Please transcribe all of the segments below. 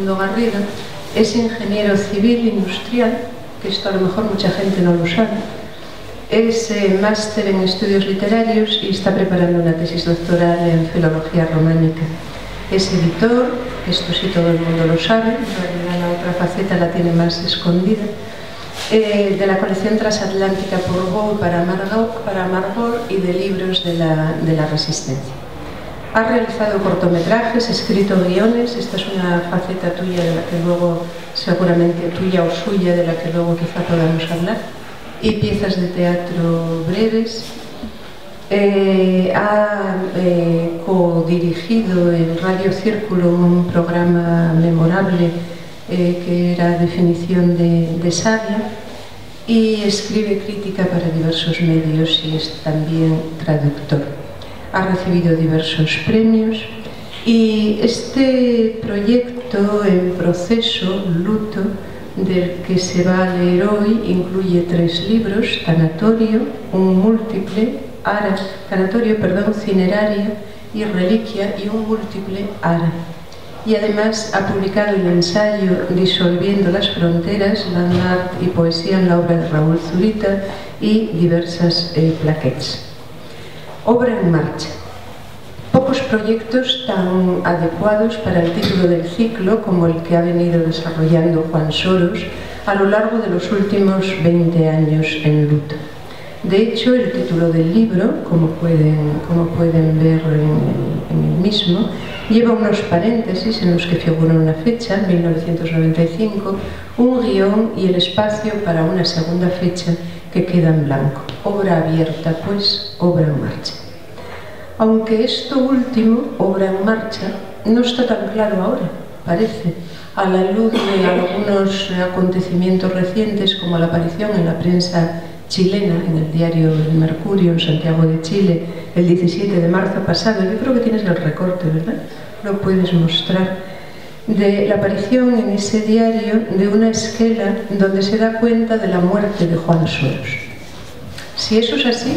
Edmundo Garrido es ingeniero civil industrial, que esto a lo mejor mucha gente no lo sabe. Es máster en estudios literarios y está preparando una tesis doctoral en filología románica. Es editor, esto sí todo el mundo lo sabe, en realidad la otra faceta la tiene más escondida, de la colección transatlántica Portbou para Margot y de libros de la Resistencia. Ha realizado cortometrajes, escrito guiones, esta es una faceta tuya de la que luego, seguramente tuya o suya, de la que luego quizá podamos hablar, y piezas de teatro breves. Ha codirigido en Radio Círculo un programa memorable que era Definición de Sabia, y escribe crítica para diversos medios y es también traductor. Ha recibido diversos premios y este proyecto en proceso, Luto, del que se va a leer hoy, incluye 3 libros: Tanatorio, un múltiple, Cineraria y Reliquia, y un múltiple, Ara. Y además ha publicado el ensayo Disolviendo las fronteras, Land Art y poesía en la obra de Raúl Zurita, y diversas plaquettes. Obra en marcha. Pocos proyectos tan adecuados para el título del ciclo como el que ha venido desarrollando Juan Soros a lo largo de los últimos 20 años en Luto. De hecho, el título del libro, como pueden ver en el mismo, lleva unos paréntesis en los que figura una fecha, 1995, un guión y el espacio para una segunda fecha que queda en blanco. Obra abierta, pues, obra en marcha. Aunque esto último, obra en marcha, no está tan claro ahora, parece, a la luz de algunos acontecimientos recientes, como la aparición en la prensa chilena, en el diario El Mercurio, en Santiago de Chile, el 17 de marzo pasado. Yo creo que tienes el recorte, ¿verdad? Lo puedes mostrar. De la aparición en ese diario de una esquela donde se da cuenta de la muerte de Juan Soros. Si eso es así,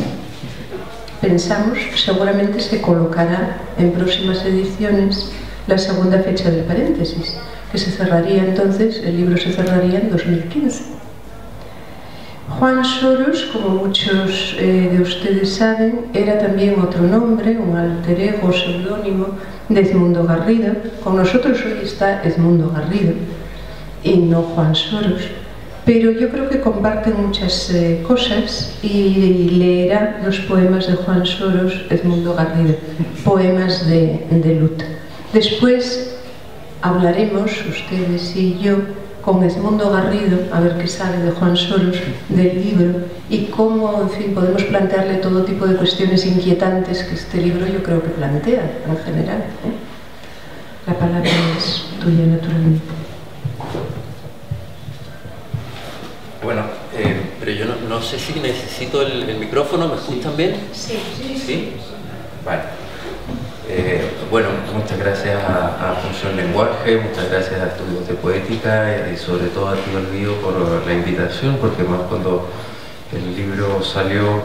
pensamos, seguramente se colocará en próximas ediciones la segunda fecha del paréntesis, que se cerraría entonces, el libro se cerraría en 2015. Juan Soros, como muchos de ustedes saben, era también otro nombre, un alter ego seudónimo de Edmundo Garrido. Con nosotros hoy está Edmundo Garrido y no Juan Soros, pero yo creo que comparten muchas cosas, y leerá los poemas de Juan Soros Edmundo Garrido, poemas de luto. Después hablaremos, ustedes y yo, con Edmundo Garrido, a ver qué sabe de Juan Soros, del libro, y cómo, en fin, podemos plantearle todo tipo de cuestiones inquietantes que este libro yo creo que plantea, en general. La palabra es tuya, naturalmente. Bueno, pero yo no sé si necesito el micrófono, ¿me escuchan bien? Sí. ¿Sí? Vale. Bueno, muchas gracias a Función Lenguaje, muchas gracias a Estudios de Poética y sobre todo a ti, Olvido, por la invitación, porque más cuando el libro salió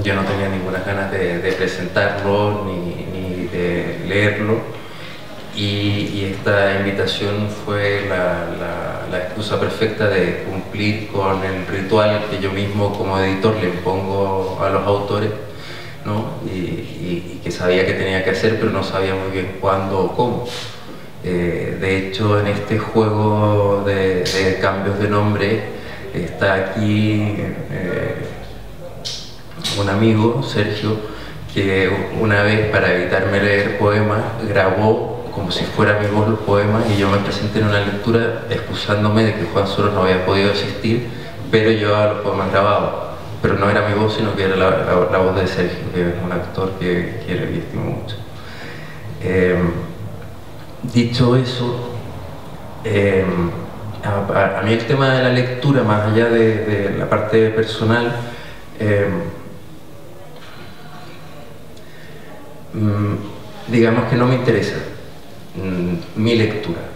yo no tenía ninguna ganas de presentarlo ni de leerlo, y esta invitación fue la excusa perfecta de cumplir con el ritual que yo mismo como editor le impongo a los autores, ¿no? Y que sabía que tenía que hacer, pero no sabía muy bien cuándo o cómo. De hecho, en este juego de cambios de nombre está aquí un amigo, Sergio, que una vez, para evitarme leer poemas, grabó como si fuera mi voz los poemas, y yo me presenté en una lectura excusándome de que Juan Soros no había podido asistir, pero llevaba los poemas grabados. Pero no era mi voz, sino que era la voz de Sergio, que es un actor que quiero y estimo mucho. Dicho eso, a mí el tema de la lectura, más allá de la parte personal, digamos que no me interesa mi lectura.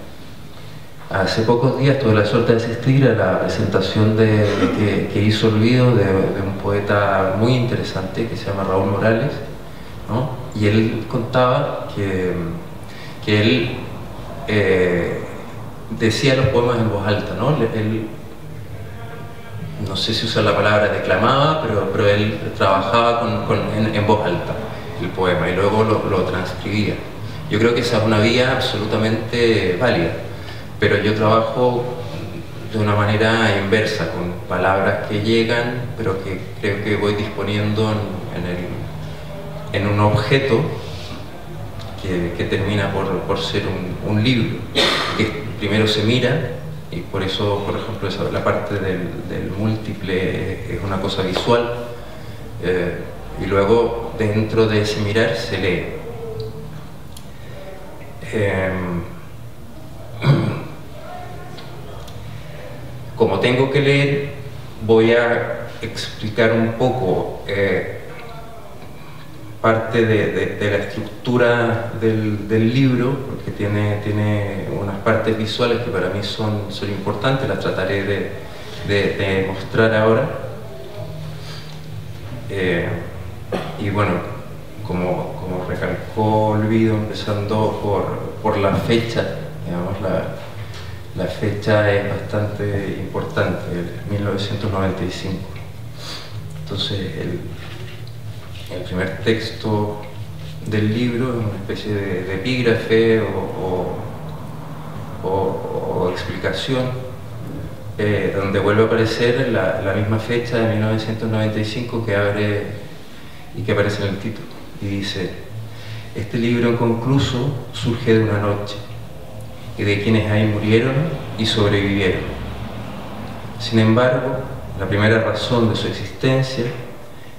Hace pocos días tuve la suerte de asistir a la presentación que hizo Olvido de un poeta muy interesante que se llama Raúl Morales, ¿no? Y él contaba que él decía los poemas en voz alta, ¿no? Él, no sé si usa la palabra declamaba, pero él trabajaba en voz alta el poema y luego lo transcribía. Yo creo que esa es una vía absolutamente válida, pero yo trabajo de una manera inversa, con palabras que llegan, pero que creo que voy disponiendo en un objeto que termina por ser un libro, que primero se mira, y por eso, por ejemplo, la parte del múltiple es una cosa visual, y luego dentro de ese mirar se lee. Como tengo que leer, voy a explicar un poco parte de la estructura del libro, porque tiene unas partes visuales que para mí son importantes, las trataré de mostrar ahora. Y bueno, como recalcó Olvido, empezando por la fecha, digamos, la fecha es bastante importante, 1995. Entonces, el primer texto del libro es una especie de epígrafe o explicación, donde vuelve a aparecer la misma fecha de 1995 que abre y que aparece en el título. Y dice: este libro inconcluso surge de una noche y de quienes ahí murieron y sobrevivieron. Sin embargo, la primera razón de su existencia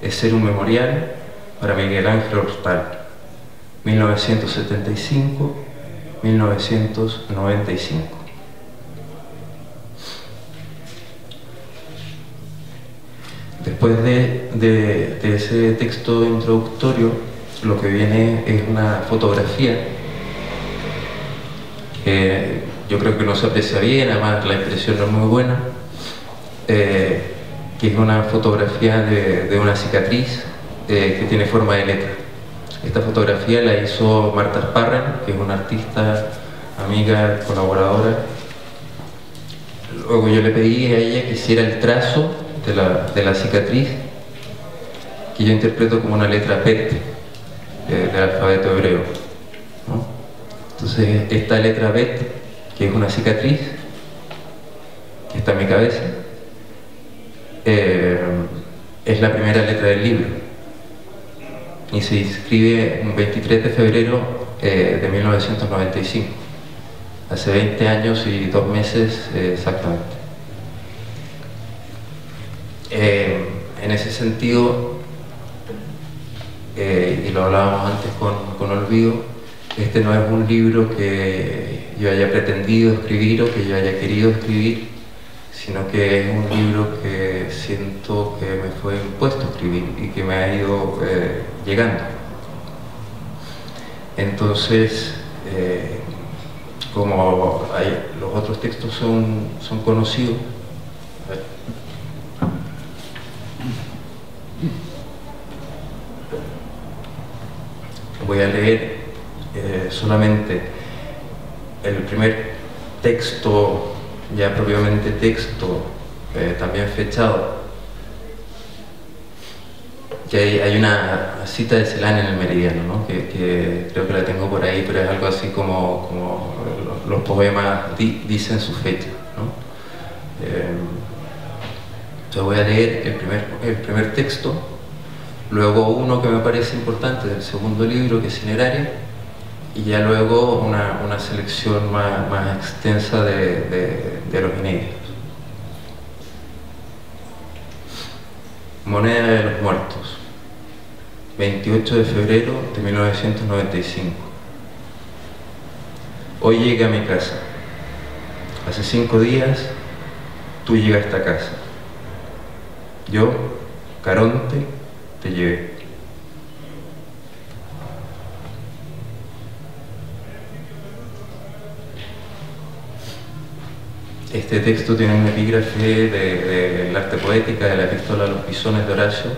es ser un memorial para Miguel Ángel Hortal, 1975-1995. Después de ese texto introductorio, lo que viene es una fotografía que yo creo que no se aprecia bien, además la impresión no es muy buena, que es una fotografía de una cicatriz que tiene forma de letra. Esta fotografía la hizo Marta Sparren, que es una artista, amiga, colaboradora. Luego yo le pedí a ella que hiciera el trazo de la cicatriz, que yo interpreto como una letra PET del alfabeto hebreo, ¿no? Entonces esta letra PET, que es una cicatriz que está en mi cabeza, es la primera letra del libro y se inscribe un 23 de febrero de 1995, hace 20 años y 2 meses exactamente. En ese sentido, y lo hablábamos antes con Olvido, este no es un libro que yo haya pretendido escribir o que yo haya querido escribir, sino que es un libro que siento que me fue impuesto a escribir y que me ha ido llegando. Entonces, como los otros textos son conocidos, voy a leer solamente el primer texto, ya propiamente texto, también fechado, que hay una cita de Celan en el Meridiano, ¿no? que creo que la tengo por ahí, pero es algo así como los poemas dicen su fecha, ¿no? Entonces voy a leer el primer texto, luego uno que me parece importante del segundo libro, que es Cineraria, y ya luego una selección más extensa de los inéditos. Moneda de los Muertos, 28 de febrero de 1995. Hoy llegué a mi casa. Hace 5 días tú llegaste a casa. Yo, Caronte, te llevé. Este texto tiene un epígrafe del arte poética de la epístola a los Pisones de Horacio,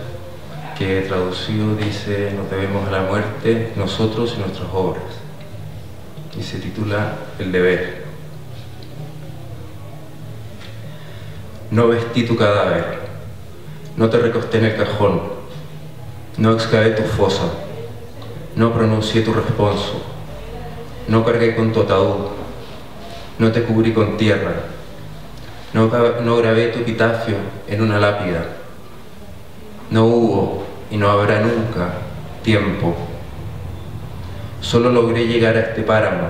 que traducido dice: nos debemos a la muerte nosotros y nuestras obras. y se titula El deber. No vestí tu cadáver, no te recosté en el cajón, no excavé tu fosa, no pronuncié tu responso, no cargué con tu ataúd, no te cubrí con tierra, no grabé tu epitafio en una lápida. No hubo y no habrá nunca tiempo. Solo logré llegar a este páramo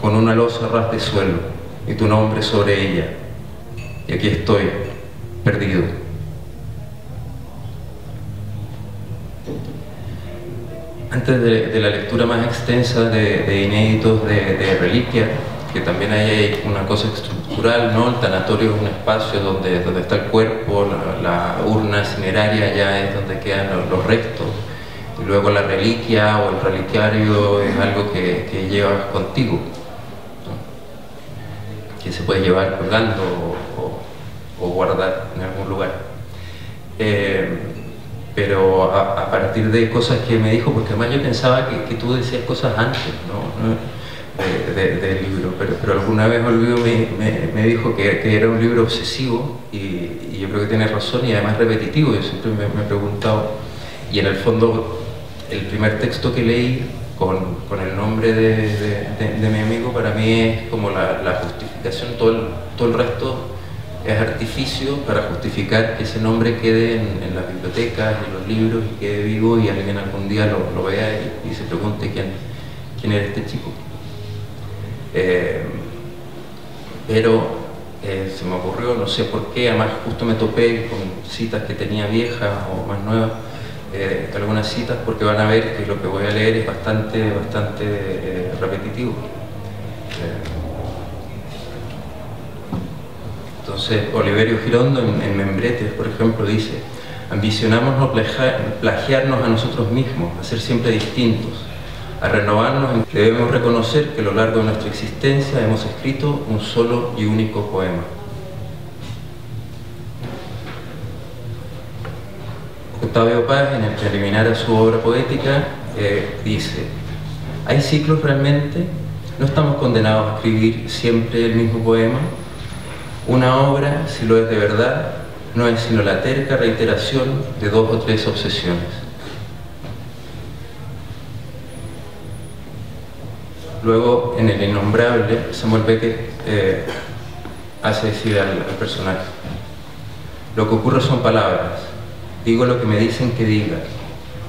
con una losa ras de suelo y tu nombre sobre ella. Y aquí estoy, perdido. Antes de la lectura más extensa de inéditos de Reliquia, que también hay una cosa estructural, ¿no? El tanatorio es un espacio donde está el cuerpo, la urna cineraria ya es donde quedan los restos, y luego la reliquia o el reliquiario es algo que llevas contigo, ¿no? Que se puede llevar colgando o guardar en algún lugar. Pero a partir de cosas que me dijo, porque además yo pensaba que tú decías cosas antes, ¿no? Del libro, pero alguna vez Olvido me dijo que era un libro obsesivo y yo creo que tiene razón y además repetitivo. Yo siempre me he preguntado, y en el fondo el primer texto que leí con el nombre de mi amigo para mí es como la justificación. Todo el resto es artificio para justificar que ese nombre quede en las bibliotecas, en los libros, y quede vivo y alguien algún día lo vea y se pregunte quién era este chico. Pero se me ocurrió, no sé por qué, además justo me topé con citas que tenía viejas o más nuevas, algunas citas, porque van a ver que lo que voy a leer es bastante repetitivo. Entonces, Oliverio Girondo en Membretes, por ejemplo, dice: ambicionamos no plagiarnos a nosotros mismos, a ser siempre distintos, a renovarnos. Debemos reconocer que a lo largo de nuestra existencia hemos escrito un solo y único poema. Octavio Paz, en el preliminar a su obra poética, dice: ¿hay ciclos realmente? ¿No estamos condenados a escribir siempre el mismo poema? Una obra, si lo es de verdad, no es sino la terca reiteración de 2 o 3 obsesiones. Luego, en El innombrable, Samuel Beckett hace decir al personaje: lo que ocurre son palabras, digo lo que me dicen que diga,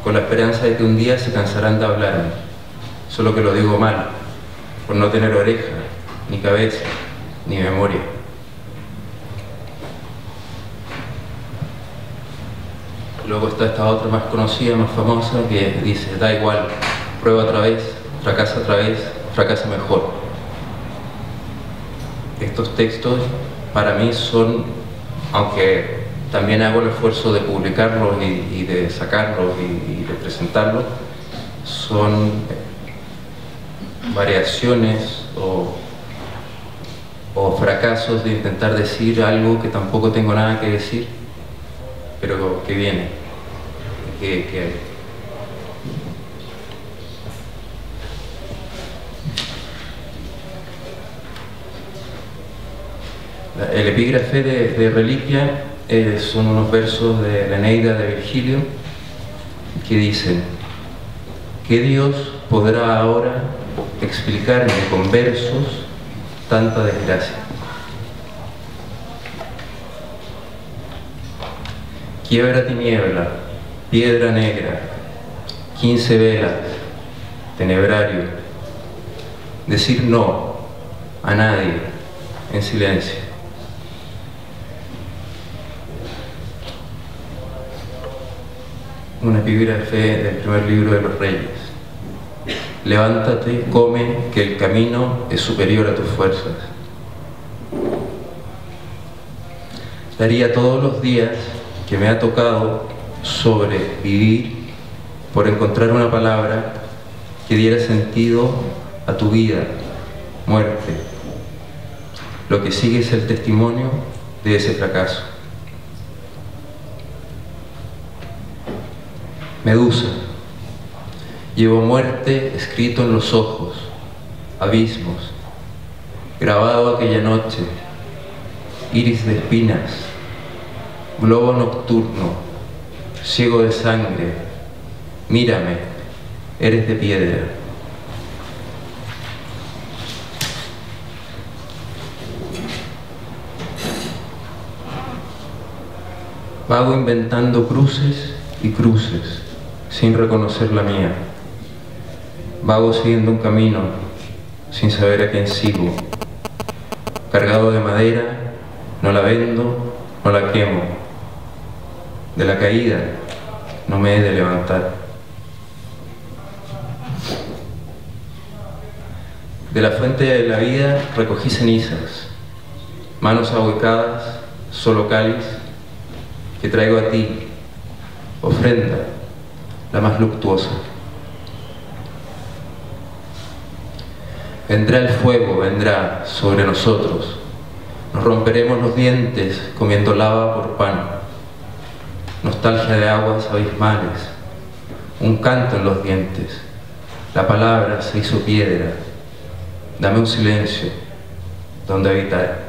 con la esperanza de que un día se cansarán de hablarme, solo que lo digo mal, por no tener oreja, ni cabeza, ni memoria. Luego está esta otra más conocida, más famosa, que dice: da igual, prueba otra vez, fracasa mejor. Estos textos para mí son, aunque también hago el esfuerzo de publicarlos y de sacarlos y de presentarlos, son variaciones o fracasos de intentar decir algo que tampoco tengo nada que decir, pero que viene, que el epígrafe de Reliquia son unos versos de la Eneida de Virgilio que dicen: ¿qué Dios podrá ahora explicarme con versos tanta desgracia? Quiebra tiniebla, piedra negra, 15 velas, tenebrario, decir no a nadie en silencio. Un epígrafe del primer libro de los Reyes: levántate, come, que el camino es superior a tus fuerzas. Daría todos los días que me ha tocado sobrevivir por encontrar una palabra que diera sentido a tu vida, muerte. Lo que sigue es el testimonio de ese fracaso. Medusa: llevo muerte escrito en los ojos, abismos, grabado aquella noche, iris de espinas, globo nocturno, ciego de sangre, mírame, eres de piedra. Vago inventando cruces y cruces, sin reconocer la mía. Vago siguiendo un camino, sin saber a quién sigo. Cargado de madera, no la vendo, no la quemo. De la caída, no me he de levantar. De la fuente de la vida recogí cenizas, manos ahuecadas, solo cáliz, que traigo a ti, ofrenda, la más luctuosa. Vendrá el fuego, vendrá sobre nosotros, nos romperemos los dientes comiendo lava por pan, nostalgia de aguas abismales, un canto en los dientes, la palabra se hizo piedra, dame un silencio donde habitar.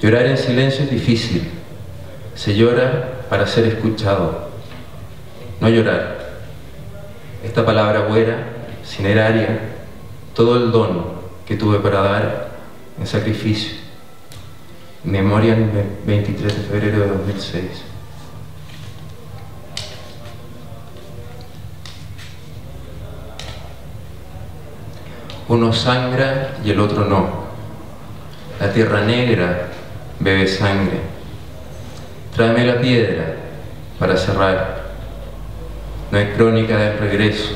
Llorar en silencio es difícil, se llora para ser escuchado, no llorar. Esta palabra güera, cineraria, todo el don que tuve para dar en sacrificio. Memoria, 23 de febrero de 2006. Uno sangra y el otro no. La tierra negra bebe sangre. Tráeme la piedra para cerrar. No hay crónica del regreso.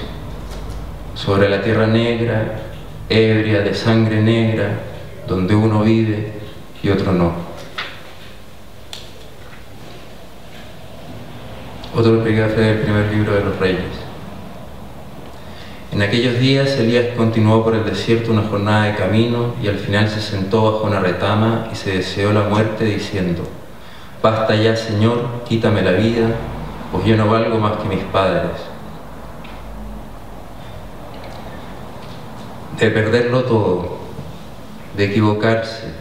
Sobre la tierra negra, ebria de sangre negra, donde uno vive y otro no. Otro epígrafe del primer libro de los Reyes. En aquellos días Elías continuó por el desierto una jornada de camino y al final se sentó bajo una retama y se deseó la muerte diciendo: basta ya, Señor, quítame la vida, pues yo no valgo más que mis padres. De perderlo todo, de equivocarse,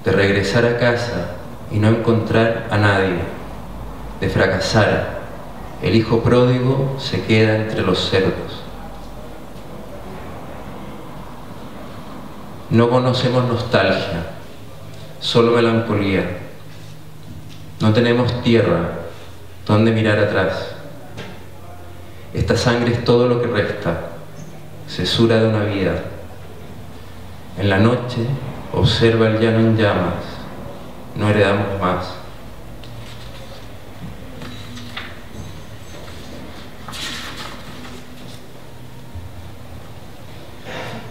de regresar a casa y no encontrar a nadie, de fracasar, el hijo pródigo se queda entre los cerdos. No conocemos nostalgia, solo melancolía. No tenemos tierra donde mirar atrás. Esta sangre es todo lo que resta, cesura de una vida. En la noche observa el llano en llamas, no heredamos más.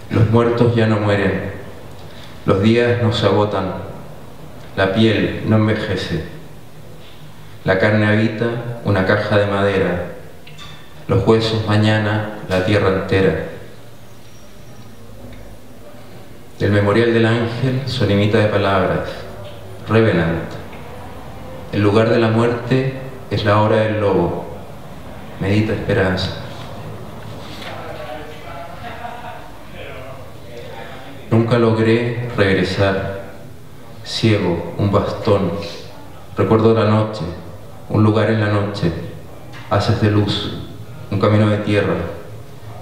Los muertos ya no mueren, los días no se agotan, la piel no envejece, la carne habita una caja de madera, los huesos mañana la tierra entera. Del memorial del ángel sonimita de palabras, Revenant. El lugar de la muerte es la hora del lobo, medita esperanza. Nunca logré regresar, ciego, un bastón. Recuerdo la noche, un lugar en la noche, haces de luz, un camino de tierra,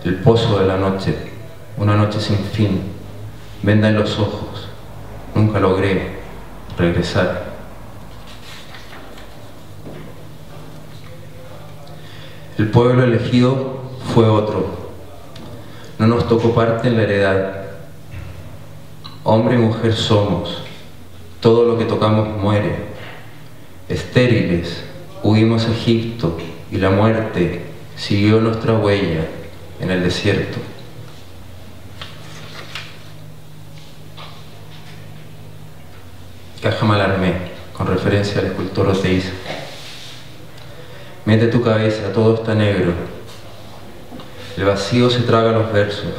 el pozo de la noche, una noche sin fin, venda en los ojos. Nunca logré regresar. El pueblo elegido fue otro. No nos tocó parte en la heredad. Hombre y mujer somos, todo lo que tocamos muere. Estériles, huimos a Egipto y la muerte siguió nuestra huella en el desierto. Caja Mallarmé, con referencia al escultor Oteiza. Mete tu cabeza, todo está negro. El vacío se traga los versos.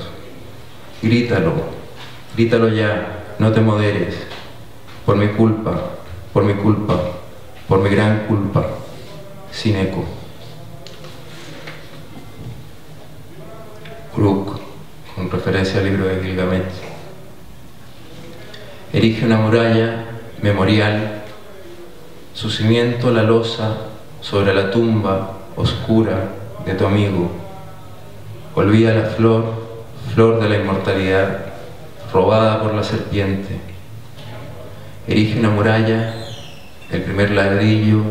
Grítalo. Grítalo ya, no te moderes, por mi culpa, por mi culpa, por mi gran culpa, sin eco. referencia al libro de Gilgamesh. Erige una muralla memorial, su cimiento la losa sobre la tumba oscura de tu amigo. Olvida la flor, flor de la inmortalidad, robada por la serpiente. Erige una muralla, el primer ladrillo,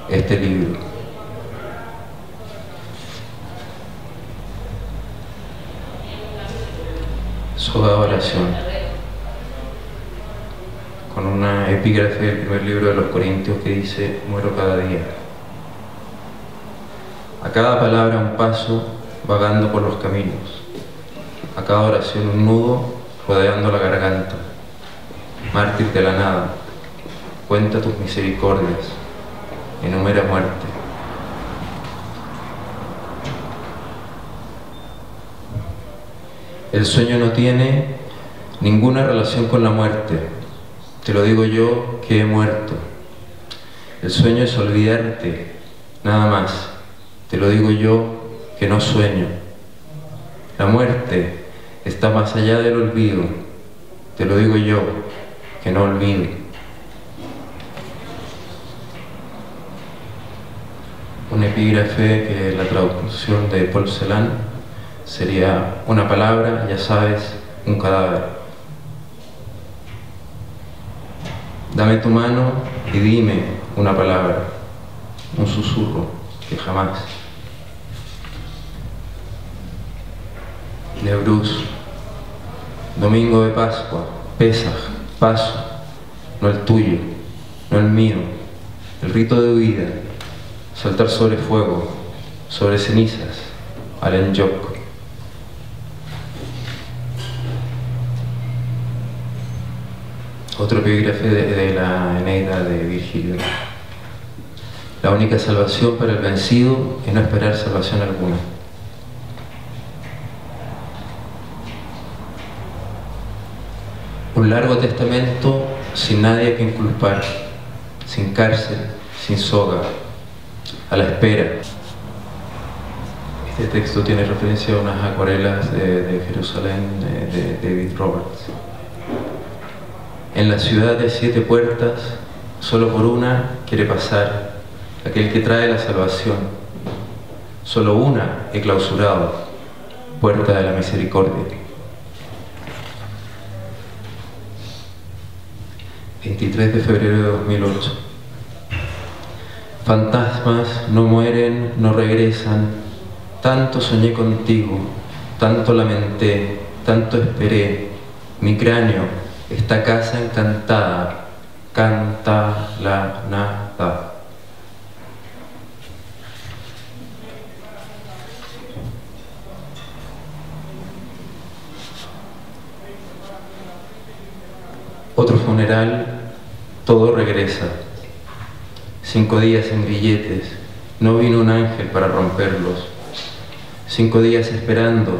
este libro. Soda oración, con una epígrafe del primer libro de los Corintios que dice: muero cada día. A cada palabra un paso, vagando por los caminos. A cada oración un nudo, rodeando la garganta. Mártir de la nada, cuenta tus misericordias, enumera muerte. El sueño no tiene ninguna relación con la muerte. Te lo digo yo que he muerto. El sueño es olvidarte, nada más. Te lo digo yo que no sueño. La muerte está más allá del olvido. Te lo digo yo que no olvido. Un epígrafe que la traducción de Paul Celan sería: una palabra, ya sabes, un cadáver. Dame tu mano y dime una palabra, un susurro que jamás. Neuruz, domingo de Pascua, Pesaj, paso, no el tuyo, no el mío, el rito de huida, saltar sobre fuego, sobre cenizas, Alen Yok. Otro epígrafe de la Eneida de Virgilio. La única salvación para el vencido es no esperar salvación alguna. Un largo testamento sin nadie a quien culpar, sin cárcel, sin soga, a la espera. Este texto tiene referencia a unas acuarelas de Jerusalén de David Roberts. En la ciudad de 7 puertas, solo por una quiere pasar aquel que trae la salvación. Solo una he clausurado, puerta de la misericordia. 23 de febrero de 2008. Fantasmas no mueren, no regresan. Tanto soñé contigo, tanto lamenté, tanto esperé. Mi cráneo, esta casa encantada, canta la nada. Otro funeral, todo regresa. 5 días en billetes, no vino un ángel para romperlos. 5 días esperando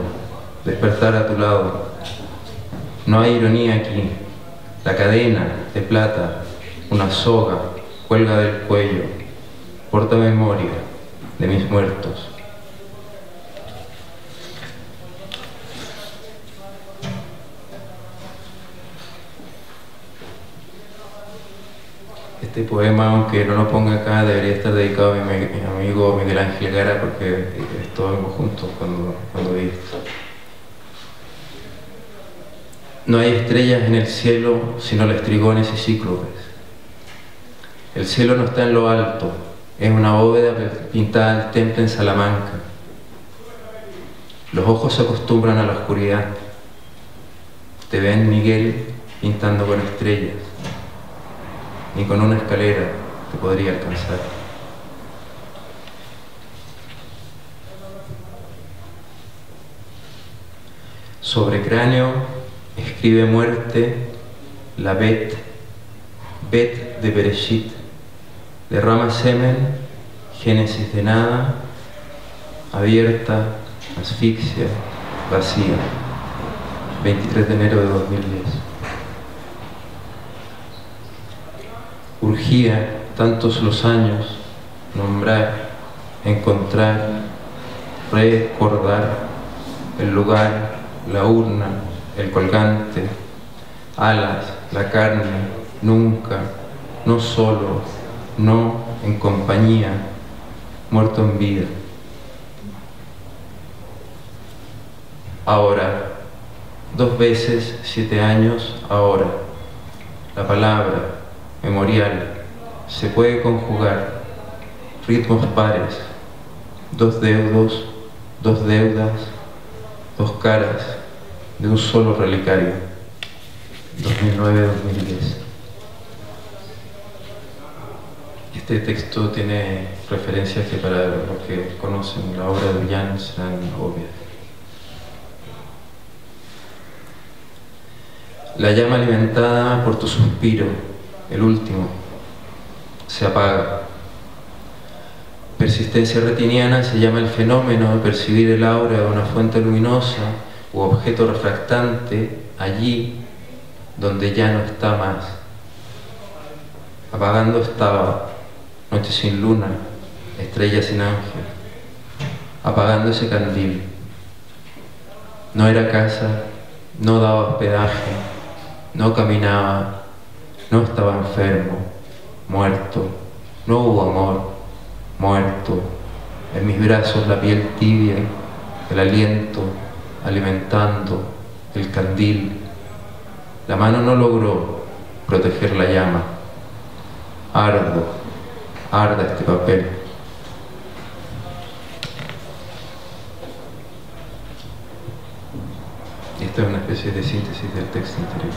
despertar a tu lado. No hay ironía aquí. La cadena de plata, una soga, cuelga del cuello, porta memoria de mis muertos. Este poema, aunque no lo ponga acá, debería estar dedicado a mi amigo Miguel Ángel Gara, porque estuvimos juntos cuando vi esto. No hay estrellas en el cielo, sino lestrigones y cíclopes. El cielo no está en lo alto, es una bóveda pintada al temple en Salamanca. Los ojos se acostumbran a la oscuridad. Te ven, Miguel, pintando con estrellas. Ni con una escalera te podría alcanzar. Sobre cráneo escribe muerte la Bet de Bereshit. Derrama semen, génesis de nada, abierta, asfixia, vacía. 23 de enero de 2010. Urgía tantos los años nombrar, encontrar, recordar el lugar la urna, el colgante, alas, la carne, nunca, no solo, no en compañía, muerto en vida. Ahora, 2 veces 7 años, ahora. La palabra, memorial, se puede conjugar, ritmos pares, 2 deudos, 2 deudas, 2 caras de un solo relicario. 2009-2010. Este texto tiene referencias que para los que conocen la obra de Ullán serán obvias. La llama alimentada por tu suspiro, el último, se apaga. Persistencia retiniana se llama el fenómeno de percibir el aura de una fuente luminosa u objeto refractante allí donde ya no está más. Apagando estaba, noche sin luna, estrella sin ángel, apagando ese candil. No era casa, no daba hospedaje, no caminaba, no estaba enfermo, muerto, no hubo amor, muerto, en mis brazos la piel tibia, el aliento, alimentando, el candil. La mano no logró proteger la llama. Ardo, arda este papel. Esta es una especie de síntesis del texto anterior.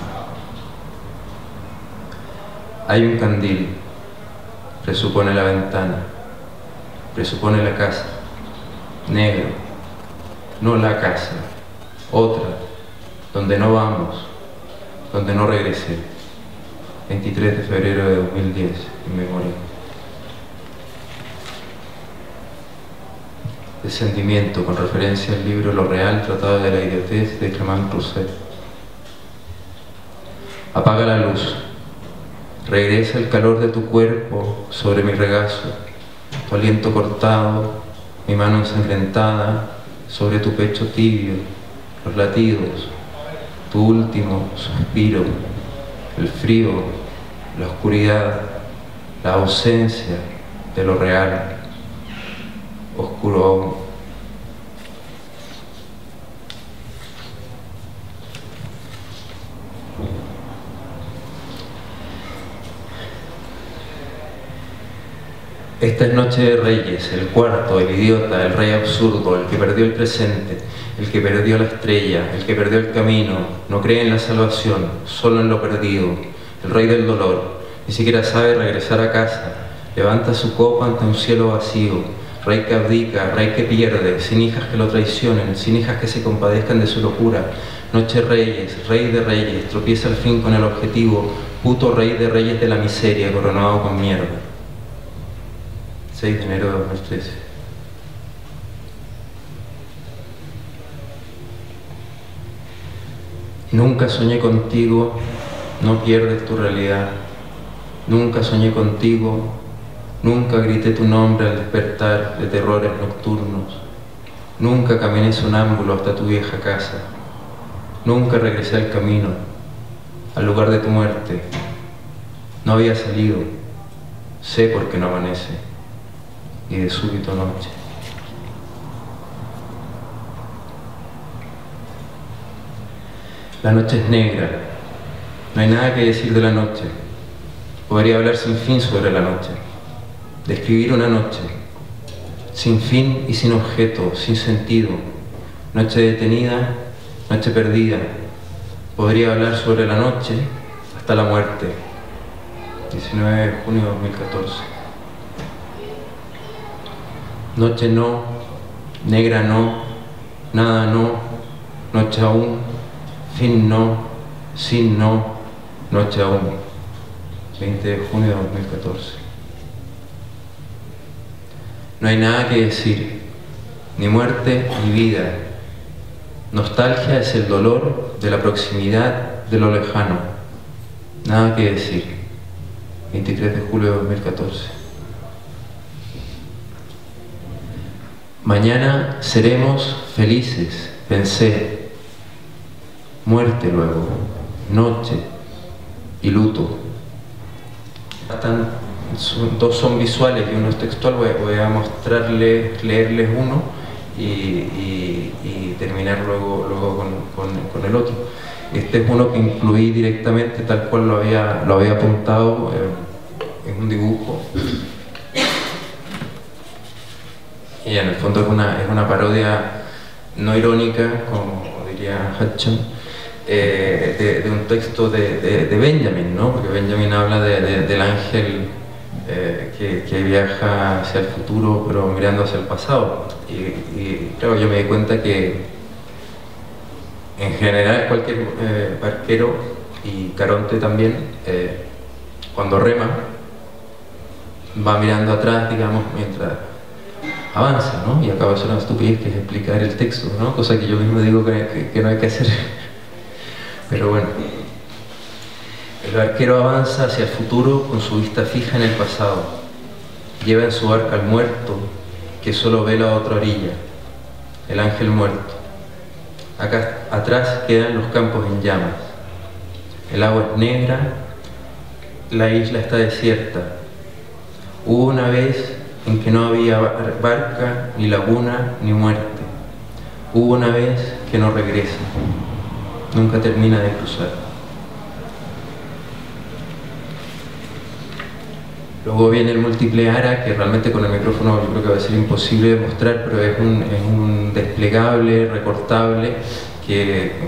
Hay un candil, presupone la ventana, presupone la casa, negro, no la casa, otra, donde no vamos, donde no regresé. 23 de febrero de 2010, en memoria. Descendimiento, con referencia al libro Lo Real, Tratado de la Idiotez, de Clément Rousset. Apaga la luz. Regresa el calor de tu cuerpo sobre mi regazo, tu aliento cortado, mi mano ensangrentada sobre tu pecho tibio, los latidos, tu último suspiro, el frío, la oscuridad, la ausencia de lo real, oscuro aún. Esta es Noche de Reyes, el cuarto, el idiota, el rey absurdo, el que perdió el presente, el que perdió la estrella, el que perdió el camino, no cree en la salvación, solo en lo perdido, el rey del dolor, ni siquiera sabe regresar a casa, levanta su copa ante un cielo vacío, rey que abdica, rey que pierde, sin hijas que lo traicionen, sin hijas que se compadezcan de su locura. Noche Reyes, rey de reyes, tropieza al fin con el objetivo, puto rey de reyes de la miseria, coronado con mierda. 6 de enero de 2013. Nunca soñé contigo, no pierdes tu realidad. Nunca soñé contigo, nunca grité tu nombre al despertar de terrores nocturnos. Nunca caminé sonámbulo hasta tu vieja casa. Nunca regresé al camino, al lugar de tu muerte. No había salido, sé por qué no amanece. Y de súbito noche. La noche es negra, no hay nada que decir de la noche. Podría hablar sin fin sobre la noche, describir una noche, sin fin y sin objeto, sin sentido, noche detenida, noche perdida. Podría hablar sobre la noche hasta la muerte. 19 de junio de 2014. Noche no, negra no, nada no, noche aún, fin no, sin no, noche aún. 20 de junio de 2014. No hay nada que decir, ni muerte ni vida. Nostalgia es el dolor de la proximidad de lo lejano. Nada que decir. 23 de julio de 2014. Mañana seremos felices, pensé. muerte luego, noche y luto. Dos son visuales y uno es textual. Voy a leerles uno y terminar luego con el otro. Este es uno que incluí directamente tal cual lo había apuntado, en un dibujo. Y en el fondo es una parodia no irónica, como diría Hudson, de un texto de Benjamin, ¿no? Porque Benjamin habla del ángel que viaja hacia el futuro pero mirando hacia el pasado. Y claro, yo me di cuenta que en general cualquier barquero, y Caronte también, cuando rema, va mirando atrás, digamos, mientras avanza, ¿no? Y acaba de ser una estupidez, que es explicar el texto, ¿no? Cosa que yo mismo digo que no hay que hacer. Pero bueno, el barquero avanza hacia el futuro con su vista fija en el pasado. Lleva en su barca al muerto, que solo ve la otra orilla, el ángel muerto. Acá atrás quedan los campos en llamas. El agua es negra, la isla está desierta. Hubo una vez en que no había barca, ni laguna, ni muerte. Hubo una vez que no regresa, nunca termina de cruzar. Luego viene el múltiple ARA, que realmente con el micrófono yo creo que va a ser imposible de mostrar, pero es un desplegable, recortable,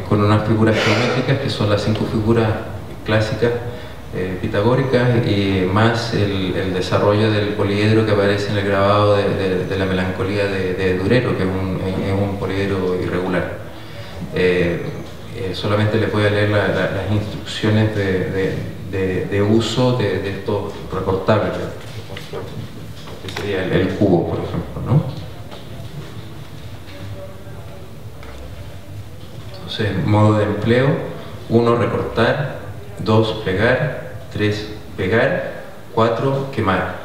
con unas figuras geométricas, que son las 5 figuras clásicas pitagóricas, y más el desarrollo del poliedro que aparece en el grabado de la melancolía de Durero, que es un poliedro irregular. Solamente les voy a leer las instrucciones de uso de estos recortables, que sería el cubo, por ejemplo, ¿no? Entonces, modo de empleo: 1, recortar; 2, pegar; 3, pegar; 4, quemar.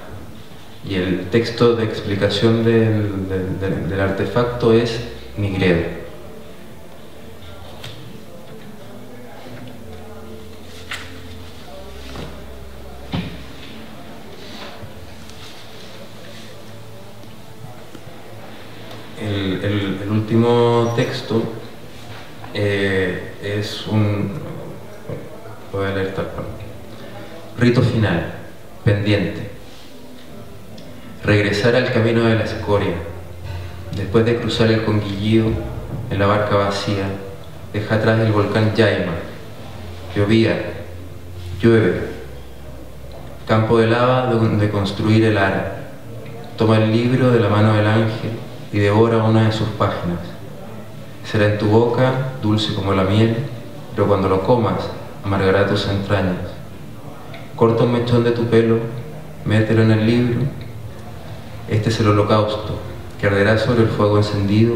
Y el texto de explicación del artefacto es Nigredo. El último texto es voy a leer tal cual. Rito final, pendiente. Regresar al camino de la escoria. Después de cruzar el Conguillío en la barca vacía, deja atrás el volcán Yaima. Llovía, llueve. Campo de lava donde construir el ara. Toma el libro de la mano del ángel y devora una de sus páginas. Será en tu boca dulce como la miel, pero cuando lo comas amargará tus entrañas. Corta un mechón de tu pelo, mételo en el libro. Este es el holocausto, que arderá sobre el fuego encendido,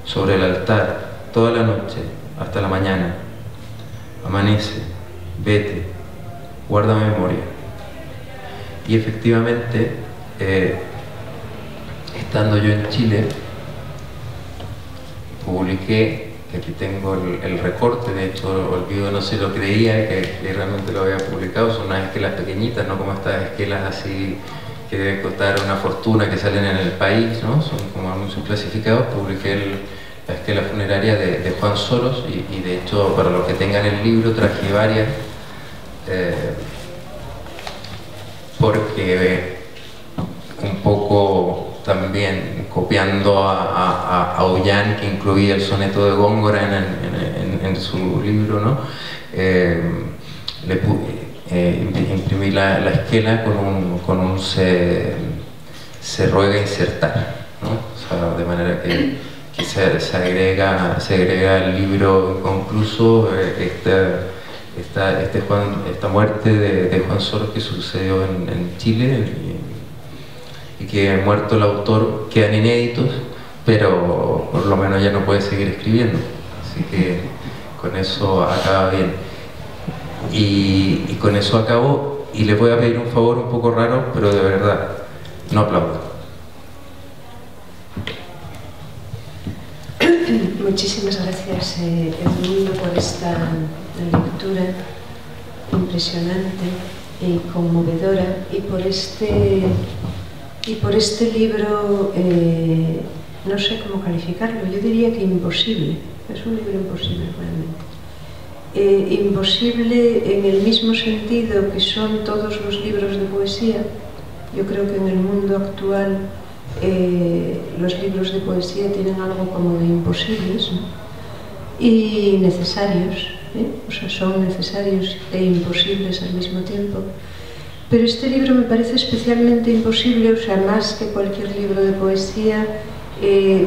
sobre el altar, toda la noche, hasta la mañana. Amanece, vete, guarda memoria. Y efectivamente, estando yo en Chile, publiqué, que aquí tengo el recorte, de hecho Olvido no se lo creía que realmente lo había publicado. Son unas esquelas pequeñitas, no como estas esquelas así que deben costar una fortuna, que salen en El País, ¿no? Son como anuncios clasificados. Publiqué la esquela funeraria de Juan Soros, y de hecho, para los que tengan el libro, traje varias, porque un poco también copiando a Ollán, que incluía el soneto de Góngora en su libro, ¿no? Imprimí la esquela con un se ruega insertar, ¿no? O sea, de manera que se agrega al libro inconcluso esta muerte de Juan Soros, que sucedió en Chile, y que muerto el autor quedan inéditos, pero por lo menos ya no puede seguir escribiendo, así que con eso acaba bien. Y con eso acabo, y les voy a pedir un favor un poco raro, pero de verdad, no aplaudan. Muchísimas gracias, Edmundo, por esta lectura impresionante y conmovedora, y por este libro, no sé cómo calificarlo, yo diría que imposible. Es un libro imposible realmente. Imposible en el mismo sentido que son todos los libros de poesía. Yo creo que en el mundo actual los libros de poesía tienen algo como de imposibles, ¿no? Y necesarios, o sea, son necesarios e imposibles al mismo tiempo. Pero este libro me parece especialmente imposible, o sea, más que cualquier libro de poesía,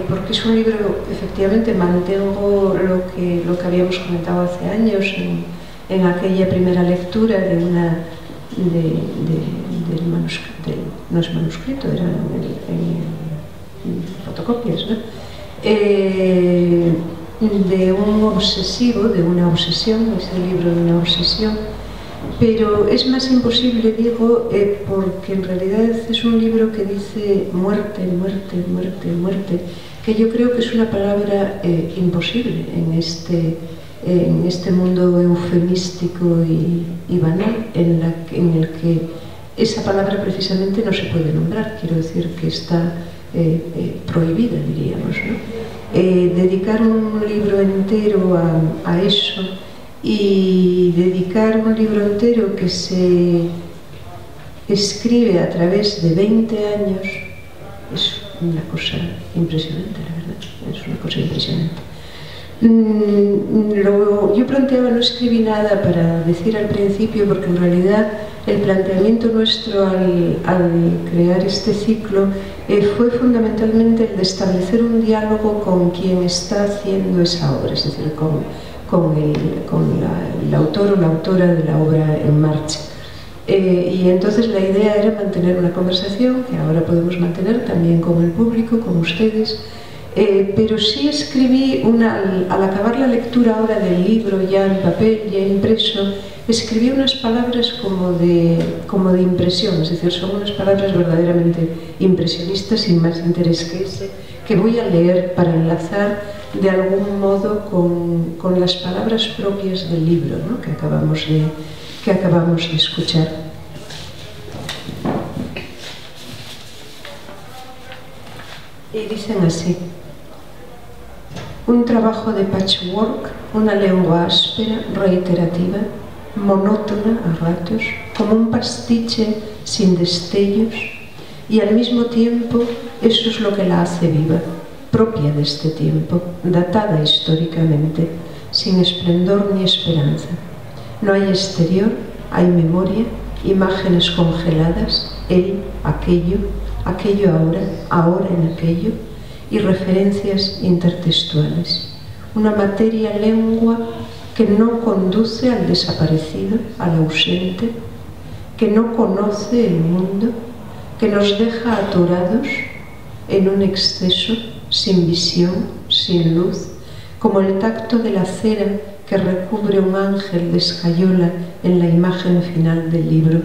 porque es un libro, efectivamente, mantengo lo que habíamos comentado hace años en aquella primera lectura de del manuscrito, no es manuscrito, era en fotocopias, ¿no? De un obsesivo, de una obsesión, es el libro de una obsesión, pero es más imposible, digo, porque en realidad es un libro que dice muerte, muerte, muerte, muerte, que yo creo que es una palabra imposible en este mundo eufemístico y banal, en el que esa palabra precisamente no se puede nombrar, quiero decir que está prohibida, diríamos, ¿no? Dedicar un libro entero a eso, y dedicar un libro entero que se escribe a través de 20 años es una cosa impresionante, la verdad, es una cosa impresionante. Yo planteaba, no escribí nada para decir al principio, porque en realidad el planteamiento nuestro al crear este ciclo fue fundamentalmente el de establecer un diálogo con quien está haciendo esa obra, es decir, con el autor o la autora de la obra en marcha. Y entonces la idea era mantener una conversación, que ahora podemos mantener también con el público, con ustedes, pero sí escribí, al acabar la lectura ahora del libro, ya en papel, ya impreso, escribí unas palabras como de impresión, es decir, son unas palabras verdaderamente impresionistas, sin más interés que ese, que voy a leer para enlazar de algún modo con las palabras propias del libro, ¿no? que acabamos de escuchar. Y dicen así: un trabajo de patchwork, una lengua áspera, reiterativa, monótona a ratos, como un pastiche sin destellos, y al mismo tiempo eso es lo que la hace viva, propia de este tiempo, datada históricamente, sin esplendor ni esperanza. No hay exterior, hay memoria, imágenes congeladas, él, aquello, aquello ahora, ahora en aquello, y referencias intertextuales. Una materia lengua que no conduce al desaparecido, al ausente, que no conoce el mundo, que nos deja atorados en un exceso, sin visión, sin luz, como el tacto de la cera que recubre un ángel de escayola en la imagen final del libro.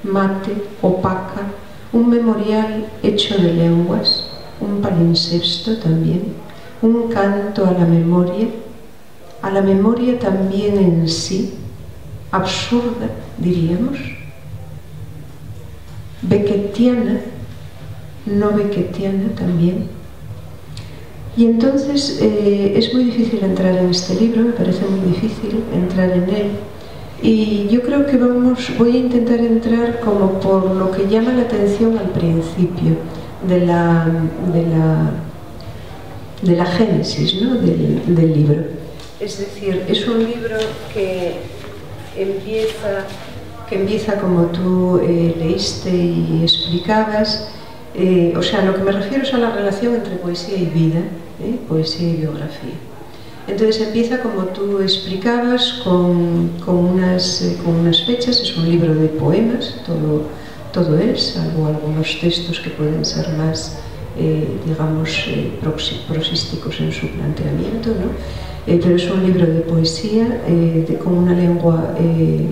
Mate, opaca, un memorial hecho de lenguas, un palimpsesto también, un canto a la memoria también en sí, absurda, diríamos, beckettiana, no beckettiana también. Y entonces es muy difícil entrar en este libro, me parece muy difícil entrar en él, y yo creo que voy a intentar entrar como por lo que llama la atención al principio de la génesis, ¿no? del libro. Es decir, es un libro que empieza como tú leíste y explicabas, o sea, lo que me refiero es a la relación entre poesía y vida, poesía y biografía. Entonces empieza como tú explicabas, con unas fechas. Es un libro de poemas, todo él, salvo algunos textos que pueden ser más, digamos, prosísticos en su planteamiento, ¿no? Pero es un libro de poesía, con una lengua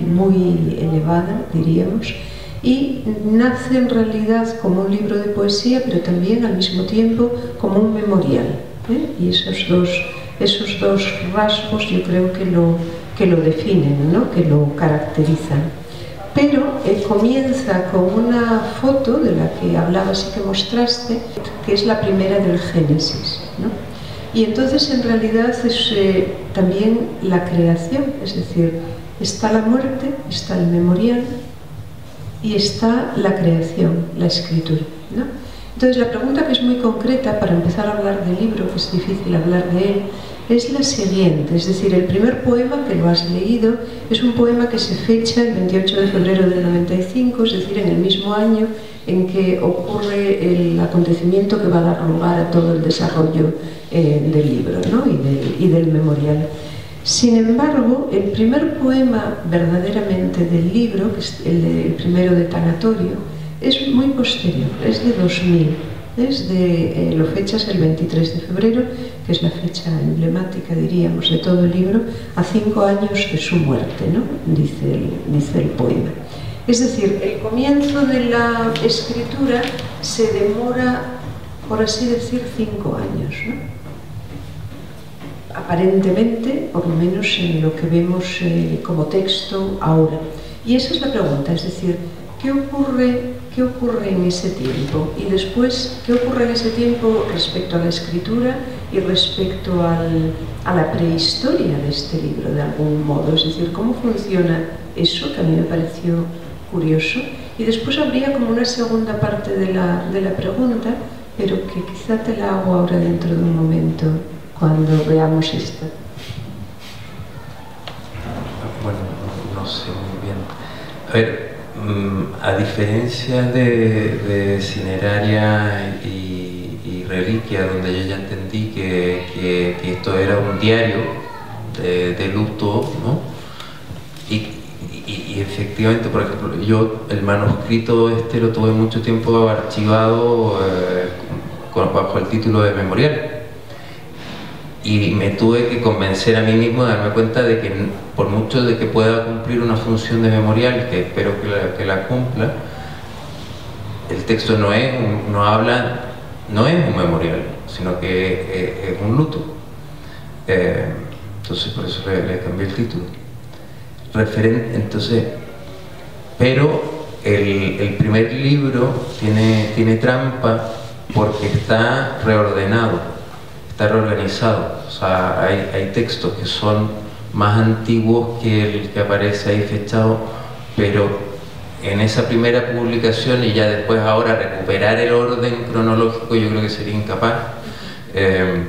muy elevada, diríamos, y nace en realidad como un libro de poesía, pero también al mismo tiempo como un memorial, y esos dos Esos dos rasgos yo creo que lo definen, ¿no? Que lo caracterizan. Pero comienza con una foto de la que hablabas y que mostraste, que es la primera del Génesis, ¿no? Y entonces en realidad es también la creación, es decir, está la muerte, está el memorial y está la creación, la escritura, ¿no? Entonces la pregunta, que es muy concreta para empezar a hablar del libro, que es difícil hablar de él, es la siguiente. Es decir, el primer poema, que lo has leído, es un poema que se fecha el 28 de febrero del 95, es decir, en el mismo año en que ocurre el acontecimiento que va a dar lugar a todo el desarrollo del libro, ¿no? y del memorial. Sin embargo, el primer poema verdaderamente del libro, que es el primero de Tanatorio, es muy posterior, es de 2000, lo fechas el 23 de febrero, que es la fecha emblemática, diríamos, de todo el libro, a 5 años de su muerte, ¿no? dice el poema. Es decir, el comienzo de la escritura se demora, por así decir, 5 años, ¿no? Aparentemente, por lo menos en lo que vemos como texto ahora. Y esa es la pregunta, es decir, ¿qué ocurre en ese tiempo? Y después, ¿qué ocurre en ese tiempo respecto a la escritura y respecto a la prehistoria de este libro, de algún modo? Es decir, ¿cómo funciona eso? Que a mí me pareció curioso. Y después habría como una segunda parte de la pregunta, pero que quizá te la hago ahora dentro de un momento, cuando veamos esta. Bueno, no sé muy bien. A ver, a diferencia de Cineraria y Reliquia, donde yo ya entendí que esto era un diario de luto, ¿no? Y efectivamente, por ejemplo, yo el manuscrito lo tuve mucho tiempo archivado bajo el título de memorial. Y me tuve que convencer a mí mismo de darme cuenta de que, por mucho de que pueda cumplir una función de memorial, que espero que la cumpla, el texto no es un memorial, sino que es un luto. Entonces por eso le cambié el título. Pero el primer libro tiene trampa porque está reordenado. Está reorganizado, o sea, hay textos que son más antiguos que el que aparece ahí fechado, pero en esa primera publicación, y ya después ahora recuperar el orden cronológico, yo creo que sería incapaz. En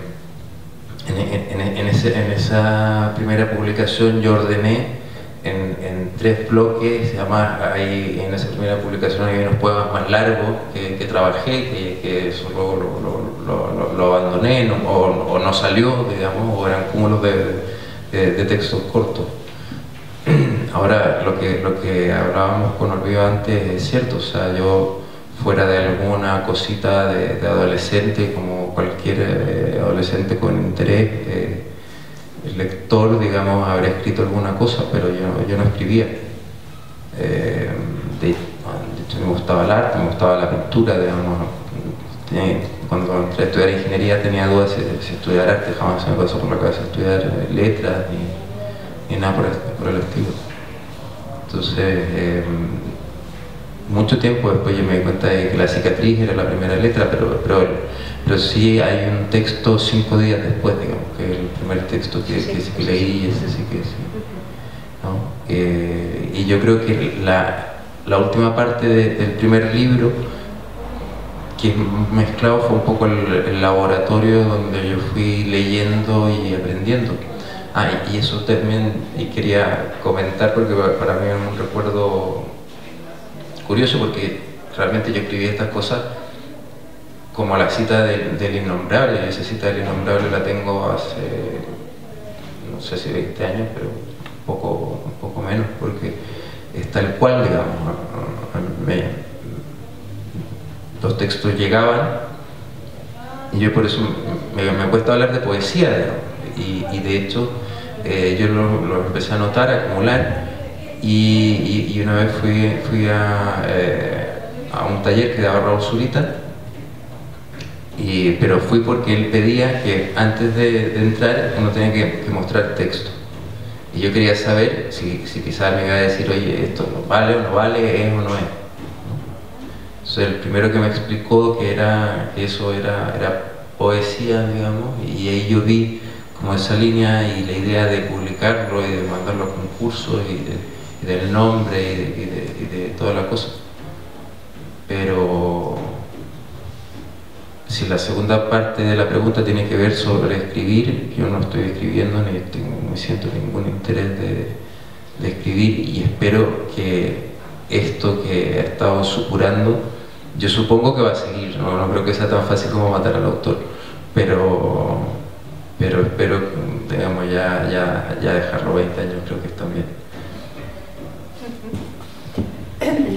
esa primera publicación yo ordené en 3 bloques. Además en esa primera publicación hay unos poemas más largos que trabajé, que eso luego lo abandoné, o no salió, digamos, o eran cúmulos de textos cortos. Ahora, lo que hablábamos con Olvido antes es cierto, o sea, yo, fuera de alguna cosita de adolescente, como cualquier adolescente con interés, el lector, digamos, habrá escrito alguna cosa, pero yo no escribía. De hecho, me gustaba el arte, me gustaba la pintura, digamos. Cuando entré a estudiar ingeniería tenía dudas si estudiar arte, jamás se me pasó por la cabeza estudiar letras ni nada por el estilo. Entonces, mucho tiempo después yo me di cuenta de que La cicatriz era la primera letra, pero sí hay un texto 5 días después, digamos, que el primer texto que leí, ese sí que sí, ¿no? Y yo creo que la última parte del primer libro, que mezclado, fue un poco el laboratorio donde yo fui leyendo y aprendiendo. Y eso también quería comentar, porque para mí es un recuerdo curioso, porque realmente yo escribí estas cosas como la cita del Innombrable, y esa cita del Innombrable la tengo hace, no sé si 20 años, pero un poco menos, porque es tal cual, digamos. Los textos llegaban, y yo por eso me he puesto a hablar de poesía, digamos, y de hecho yo lo empecé a anotar, a acumular, y una vez fui a un taller que daba Raúl Zurita, Pero fui porque él pedía que antes de entrar uno tenía que mostrar texto. Y yo quería saber si quizás me iba a decir, oye, esto vale o no vale, es o no es. Entonces el primero que me explicó que eso era poesía, digamos, y ahí yo vi como esa línea y la idea de publicarlo y de mandarlo a concursos y del nombre y de toda la cosa. Pero si la segunda parte de la pregunta tiene que ver sobre escribir, yo no estoy escribiendo ni me siento ningún interés de escribir, y espero que esto que he estado supurando, yo supongo que va a seguir, no creo que sea tan fácil como matar al autor, pero espero, digamos, ya dejarlo 20 años, creo que está bien.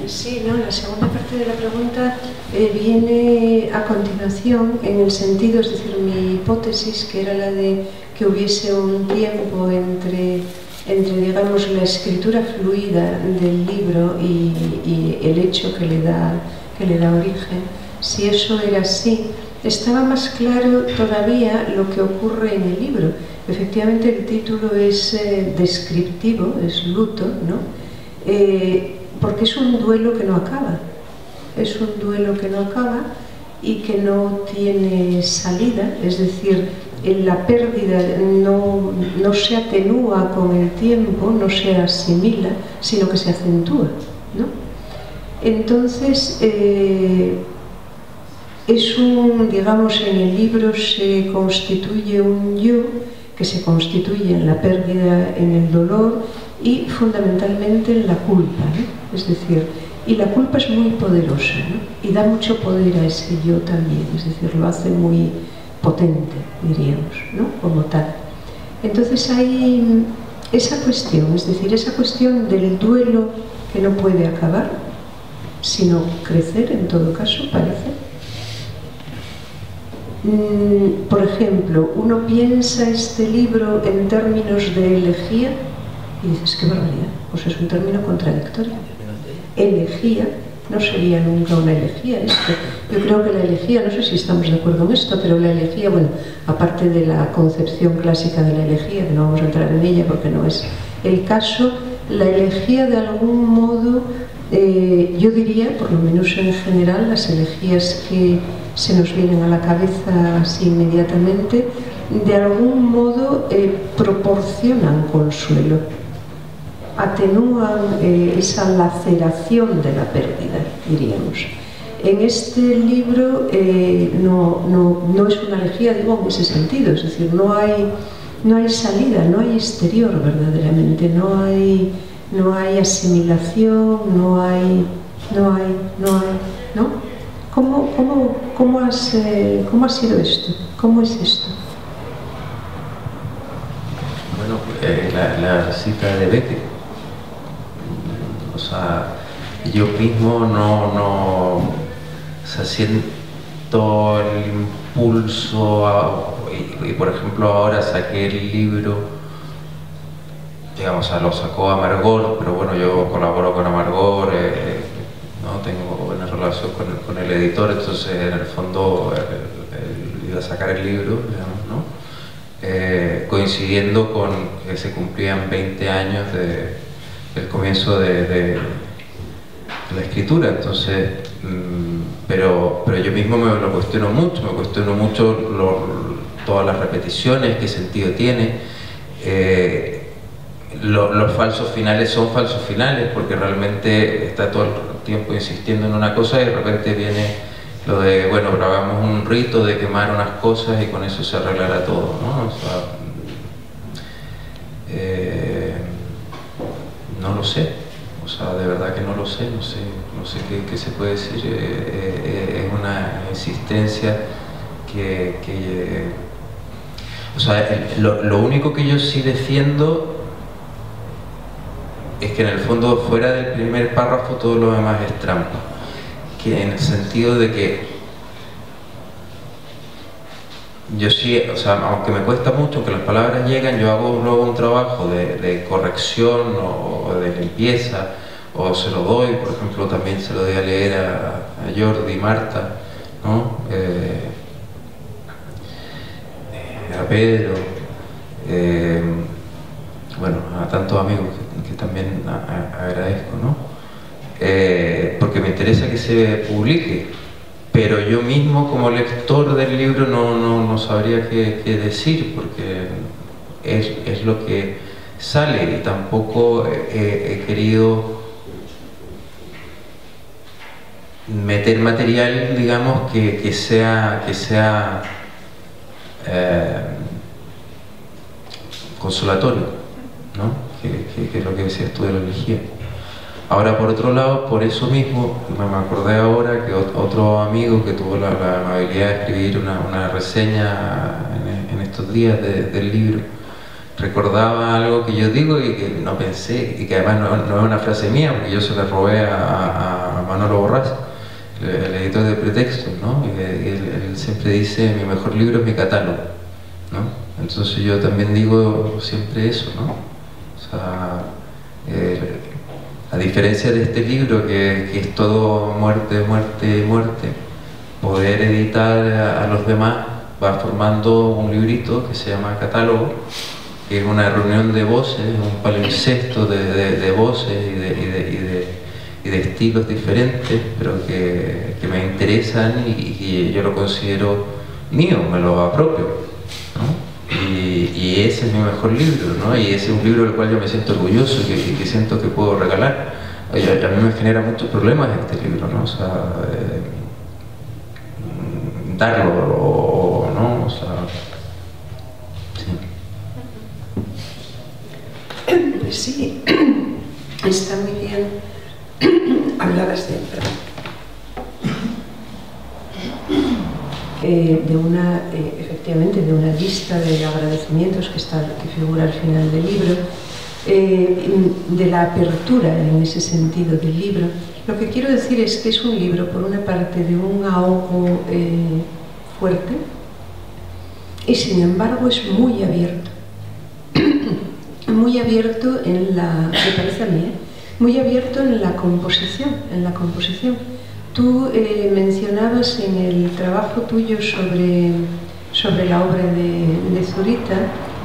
Sí, no, la segunda parte de la pregunta viene a continuación en el sentido, es decir, mi hipótesis, que era la de que hubiese un tiempo entre digamos, la escritura fluida del libro y el hecho que le da origen. Si eso era así, estaba más claro todavía lo que ocurre en el libro. Efectivamente, el título es descriptivo, es luto, ¿no? Porque es un duelo que no acaba. Es un duelo que no acaba y que no tiene salida, es decir, la pérdida no se atenúa con el tiempo, no se asimila, sino que se acentúa, ¿no? Entonces, digamos, en el libro se constituye un yo que se constituye en la pérdida, en el dolor y fundamentalmente en la culpa, ¿no? Es decir, y la culpa es muy poderosa, ¿no? Y da mucho poder a ese yo también, es decir, lo hace muy potente, diríamos, ¿no? Como tal. Entonces hay esa cuestión, es decir, esa cuestión del duelo que no puede acabar, sino crecer en todo caso, parece. Por ejemplo, uno piensa este libro en términos de elegía y dices, qué barbaridad, pues es un término contradictorio. Elegía no sería nunca una elegía. Yo creo que la elegía, no sé si estamos de acuerdo en esto, pero la elegía, bueno, aparte de la concepción clásica de la elegía, que no vamos a entrar en ella porque no es el caso, la elegía de algún modo, yo diría, por lo menos en general, las elegías que se nos vienen a la cabeza así inmediatamente, de algún modo proporcionan consuelo, atenúan esa laceración de la pérdida, diríamos. En este libro no es una elegía, digo, en ese sentido, es decir, no hay salida, no hay exterior verdaderamente, no hay asimilación, no hay, ¿no? ¿Cómo ha sido esto? ¿Cómo es esto? Bueno, la cita de Beckett, o sea, yo mismo o sea, siento el impulso y por ejemplo ahora saqué el libro, digamos, o sea, lo sacó Amargor, pero bueno, yo colaboro con Amargor, ¿no? Tengo buena relación con el editor, entonces en el fondo él iba a sacar el libro, digamos, ¿no? Coincidiendo con que se cumplían 20 años del comienzo de la escritura, entonces, pero yo mismo me lo cuestiono mucho, todas las repeticiones, qué sentido tiene. Los falsos finales son falsos finales porque realmente está todo el tiempo insistiendo en una cosa y de repente viene lo de, bueno, pero hagamos un rito de quemar unas cosas y con eso se arreglará todo, ¿no? O sea, no lo sé, o sea, de verdad que no lo sé, no sé qué se puede decir, es una insistencia que o sea, lo único que yo sí defiendo es que en el fondo, fuera del primer párrafo, todo lo demás es trampa, que en el sentido de que yo sí, o sea, aunque me cuesta mucho que las palabras llegan, yo hago luego un trabajo de corrección o de limpieza, o se lo doy, por ejemplo, también se lo doy a leer a Jordi y Marta, ¿no? Pedro, bueno, a tantos amigos que también agradezco, ¿no? Porque me interesa que se publique, pero yo mismo como lector del libro no sabría qué decir, porque es lo que sale, y tampoco he querido meter material, digamos, que sea consolatorio, ¿no? Que es lo que decías tú de la elegía. Ahora, por otro lado, por eso mismo, me acordé ahora que otro amigo que tuvo la amabilidad de escribir una reseña en estos días del libro, recordaba algo que yo digo y que no pensé, y que además no es una frase mía, porque yo se la robé a Manolo Borrás, el editor de Pretextos, ¿no? Y él siempre dice: mi mejor libro es mi catálogo, ¿no? Entonces yo también digo siempre eso, ¿no? O sea, a diferencia de este libro que es todo muerte, muerte, muerte, poder editar a los demás va formando un librito que se llama Catálogo, que es una reunión de voces, un palimpsesto de voces y de estilos diferentes, pero que me interesan y que yo lo considero mío, me lo apropio, ¿no? Y ese es mi mejor libro, ¿no? Y ese es un libro del cual yo me siento orgulloso y que siento que puedo regalar. A mí me genera muchos problemas este libro, ¿no? O sea, darlo, ¿no? O sea, sí. Sí, está muy bien. Hablabas efectivamente, de una lista de agradecimientos que figura al final del libro, de la apertura en ese sentido del libro. Lo que quiero decir es que es un libro, por una parte, de un ahogo fuerte, y sin embargo es muy abierto. Muy abierto en la, me parece a mí, muy abierto en la composición, Tú mencionabas en el trabajo tuyo sobre la obra de Zurita,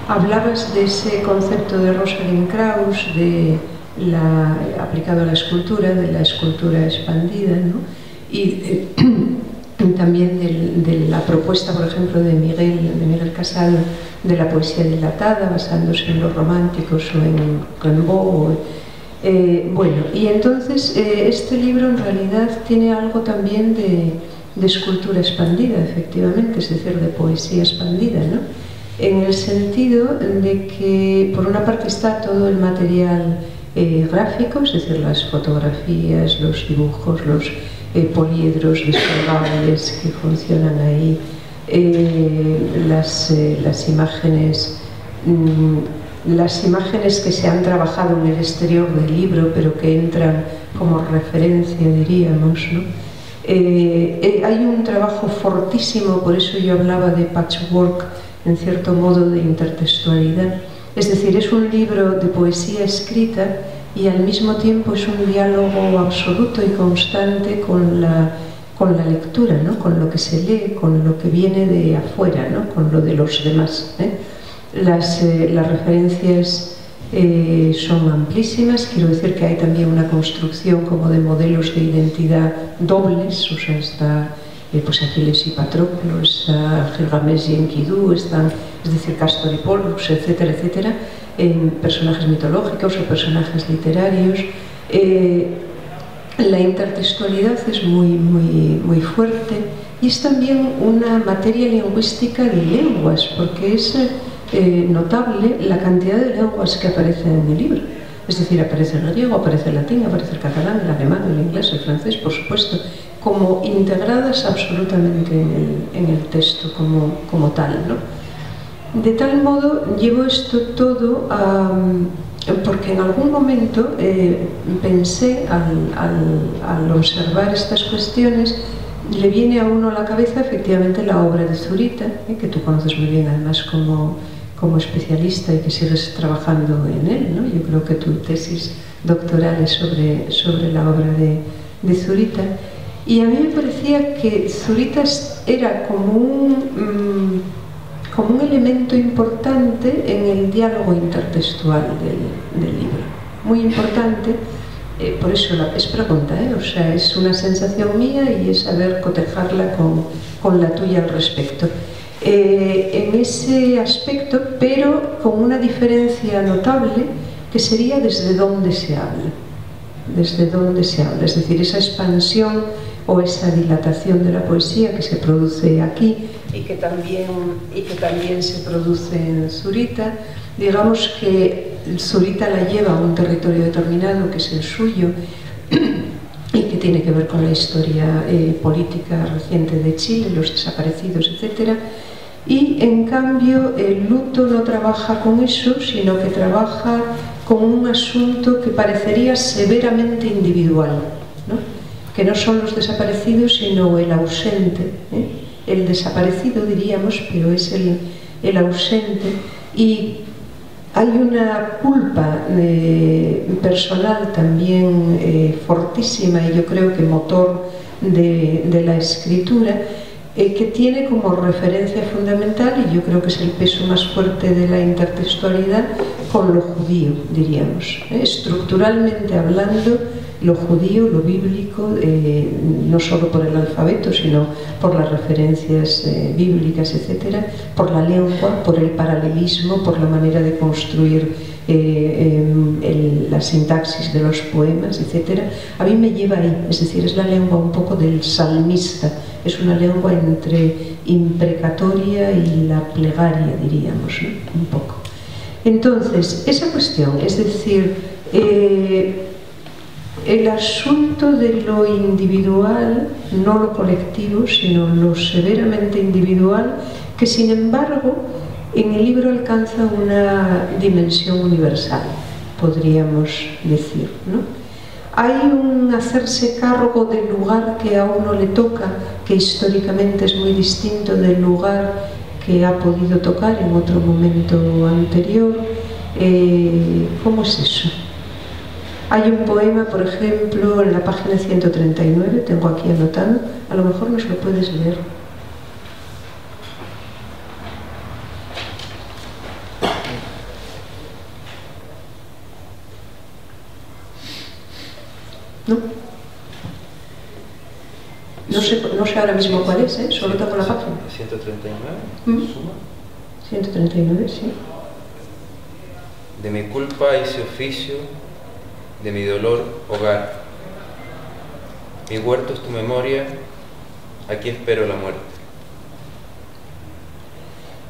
hablabas de ese concepto de Rosalind Krauss, aplicado a la escultura, de la escultura expandida, ¿no? Y también de la propuesta, por ejemplo, de Miguel Casado, de la poesía dilatada, basándose en los románticos o en Rimbaud. Bueno, y entonces este libro en realidad tiene algo también de escultura expandida, efectivamente, es decir, de poesía expandida, ¿no? En el sentido de que, por una parte, está todo el material gráfico, es decir, las fotografías, los dibujos, los poliedros descolgables que funcionan ahí, las imágenes que se han trabajado en el exterior del libro, pero que entran como referencia, diríamos, ¿no? Hay un trabajo fortísimo, por eso yo hablaba de patchwork, en cierto modo de intertextualidad. Es decir, es un libro de poesía escrita y al mismo tiempo es un diálogo absoluto y constante con la lectura, ¿no? Con lo que se lee, con lo que viene de afuera, ¿no? Con lo de los demás, ¿eh? Las referencias son amplísimas, quiero decir que hay también una construcción como de modelos de identidad dobles, o sea, está pues Aquiles y Patroclo, está Gilgamesh y Enkidu, están, es decir, Castor y Pollux, etcétera, etcétera, personajes mitológicos o personajes literarios. La intertextualidad es muy fuerte y es también una materia lingüística de lenguas, porque es notable la cantidad de lenguas que aparecen en el libro. Es decir, aparece el griego, aparece el latín, aparece el catalán, el alemán, el inglés, el francés, por supuesto, como integradas absolutamente en el texto como tal, ¿no? De tal modo, llevo esto todo porque en algún momento pensé, al observar estas cuestiones, le viene a uno a la cabeza efectivamente la obra de Zurita, que tú conoces muy bien además como especialista y que sigues trabajando en él, ¿no? Yo creo que tu tesis doctoral es sobre la obra de Zurita. Y a mí me parecía que Zurita era como como un elemento importante en el diálogo intertextual del libro. Muy importante, por eso es pregunta, o sea, es una sensación mía y es saber cotejarla con la tuya al respecto. En ese aspecto, pero con una diferencia notable, que sería desde dónde se habla. Desde dónde se habla, es decir, esa expansión o esa dilatación de la poesía que se produce aquí y que también se produce en Zurita. Digamos que Zurita la lleva a un territorio determinado que es el suyo y que tiene que ver con la historia política reciente de Chile, los desaparecidos, etc. Y en cambio el luto no trabaja con eso, sino que trabaja con un asunto que parecería severamente individual, ¿no? Que no son los desaparecidos, sino el ausente, el desaparecido diríamos, pero es el ausente, y hay una culpa personal también fortísima y yo creo que motor de la escritura, que tiene como referencia fundamental, y yo creo que es el peso más fuerte de la intertextualidad, con lo judío, diríamos. Estructuralmente hablando, lo judío, lo bíblico, no solo por el alfabeto, sino por las referencias bíblicas, etcétera, por la lengua, por el paralelismo, por la manera de construir la sintaxis de los poemas, etcétera. A mí me lleva ahí, es decir, es la lengua un poco del salmista, es una lengua entre imprecatoria y la plegaria, diríamos, ¿no? Un poco. Entonces, esa cuestión, es decir, el asunto de lo individual, no lo colectivo, sino lo severamente individual, que sin embargo en el libro alcanza una dimensión universal, podríamos decir, ¿no? Hay un hacerse cargo del lugar que a uno le toca, que históricamente es muy distinto del lugar que ha podido tocar en otro momento anterior. ¿Cómo es eso? Hay un poema, por ejemplo, en la página 139, tengo aquí anotado, a lo mejor nos lo puedes leer. ¿No? No sé ahora mismo cuál es, solo tengo la página. 139, suma. 139, sí. De mi culpa hice oficio, de mi dolor hogar. Mi huerto es tu memoria, aquí espero la muerte.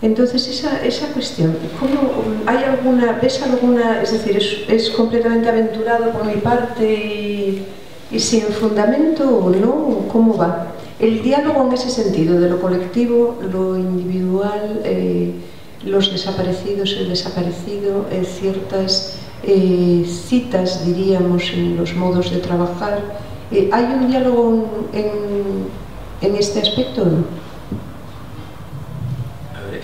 Entonces esa cuestión, ¿cómo, hay alguna, ves alguna, es decir, es completamente aventurado por mi parte y sin fundamento o no? ¿Cómo va? El diálogo en ese sentido, de lo colectivo, lo individual, los desaparecidos, el desaparecido, ciertas citas, diríamos, en los modos de trabajar. ¿Hay un diálogo en este aspecto o no?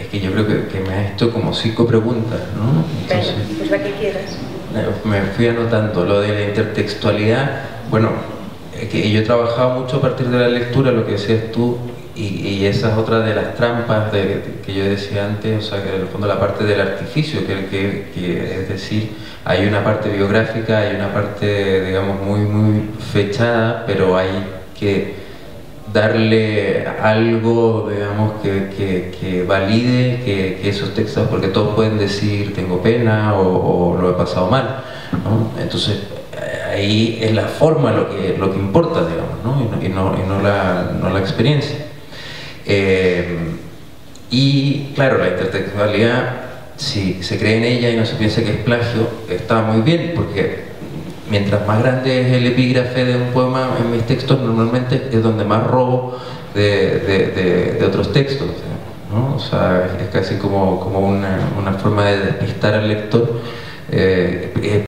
Es que yo creo que me has hecho como 5 preguntas, ¿no? Entonces, pues la que quieras. Me fui anotando lo de la intertextualidad. Bueno, que yo he trabajado mucho a partir de la lectura, lo que decías tú, y esa es otra de las trampas que yo decía antes, o sea, que en el fondo la parte del artificio, que es decir, hay una parte biográfica, hay una parte, digamos, muy fechada, pero hay que darle algo, digamos, que valide que esos textos, porque todos pueden decir tengo pena o lo he pasado mal, ¿no? Entonces ahí es la forma lo que importa, digamos, ¿no? Y no la experiencia. Y claro, la intertextualidad, si se cree en ella y no se piensa que es plagio, está muy bien, porque mientras más grande es el epígrafe de un poema en mis textos, normalmente es donde más robo de otros textos, ¿no? O sea, es casi como una forma de despistar al lector,